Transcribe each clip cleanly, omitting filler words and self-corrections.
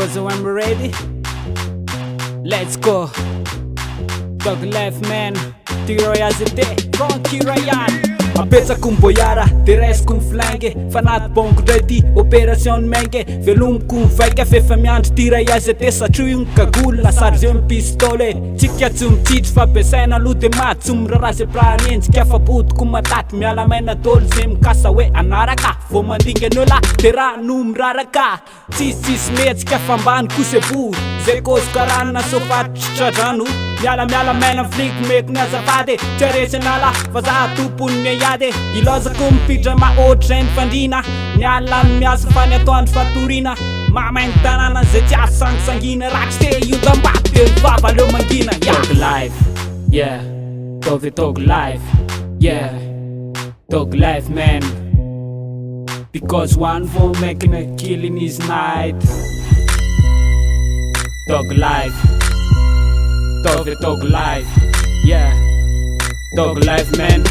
Because I'm ready. Let's go. Dog life man. Tiro yazite. Frankie Ryan. Apetsako mboyara, de resiko miflange fanaty banko dredy opération menge velomoko mivaika fefa miandry tira yazete satria io nikagolona sary zeo mipistole tsika tsy mitsitry fampiasaina aloha de maty tsy mirarazy prahanenjika afapodiko mataty miala maina tolo zay mikasa hoe anaraka vo mandingan'eo de raha no miraraka tsisitsisy metsika fambany kosevo zay koziko aranona sofatry tradrano miala maina fliky meko ny azafady tsy aresanala fa za tompony yade ilozako mipidra maohatra ny fandrina miala miasa fa ny atoandro fatorina mamainy tanàna zay tsy azo sangisangina ratsy te io dambaty de mivava aleo mangina Dog life, yeah. Dog life, yeah. Dog life man. Because one for making a kill in his night. Dog life. Dog life, yeah. Dog life man.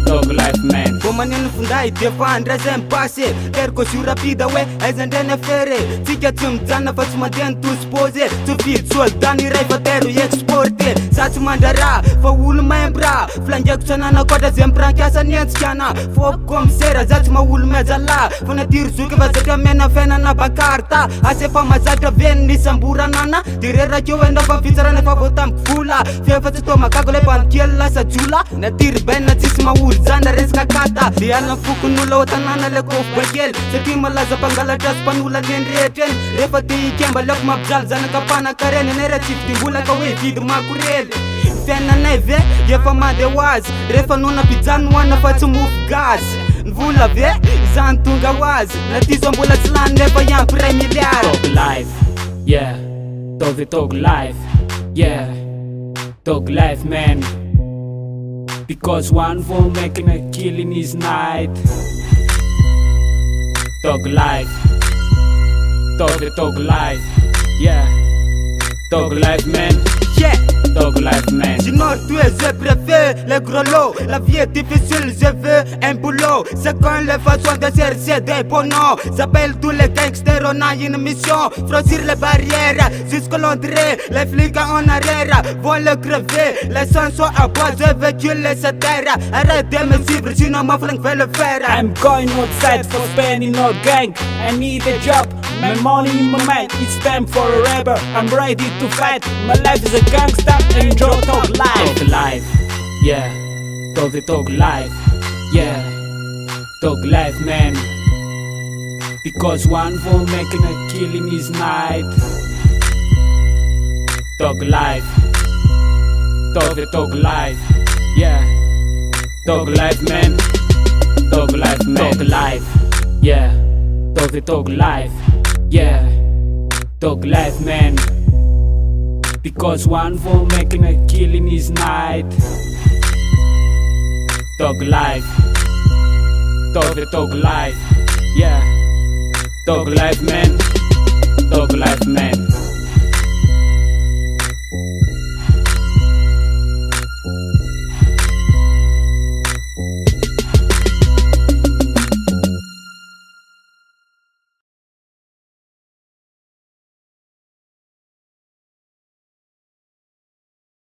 Dog life man. Vao maneno finday de fa andraza mipasy eriko zo rapida hoe aizandreny afere tsika tsy mijanona fa tsy mandeha nitosipôzy tsy vidy soldany iray fa tero exporte za tsy mandrara fa olo maimby raha filangeko tsanana koatra zay mipirankiasany entsikana fô commissaire za tsy maolo miajala fa natiry zoky fa satria mena fiainana bakarta asa efa mazatra veny nisamboranana de rerakeo enda fa mifitsarana efa vao tamiko vola fiefa tsy tao makako le panikely lasa jola natiry baina tsisy maolo zana resaka kata de alina fokon'olo ao tanàna le kofo bakely satria malaza mpangalatra sy mpanola leny rehetreny rehefa te ikemba leoko mampijaly zanak'ampanankareny anay raha tsy vidimbola ka hoe vidy makorely fiainanay ve efa mande ho azy rehefa nona pijanoana fa tsy mofo gazy ny vola ve zany tonga ho azy na tiso mbola tsy lany nefa iampy ray miliara Dog life, yeah. Dog life, yeah. Dog life man. Because one for making a kill in his night. Dog life. Dog life, yeah. Dog life man. yeah. Dog life man. Sinon tu es je préfère les gros lots. La vie est difficile, je veux un boulot. C'est quand les façons de chercher des bons noms. J'appelle tous les gangsters, on a une mission. Franchir les barrières, jusqu'à Londres. Les flics en arrière vont le crever. Les sons sont à bois, je veux tuer cette terre. Arrête de me suivre, sinon ma flingue va le faire. I'm going outside for spending no gang. I need a job, my money in my mind. It's time for a rebel, I'm ready to fight. My life is a gangster, enjoy dog life. Dog life, yeah. Dog life, yeah. Dog life man. Because one for making a kill in his night. Dog life. Dog life, yeah. Dog life man. Dog life man. Dog life, yeah. Dog life, yeah. Dog life man. Because one for making a kill in his night. Dog life. Dog life, yeah. Dog life man. Dog life man.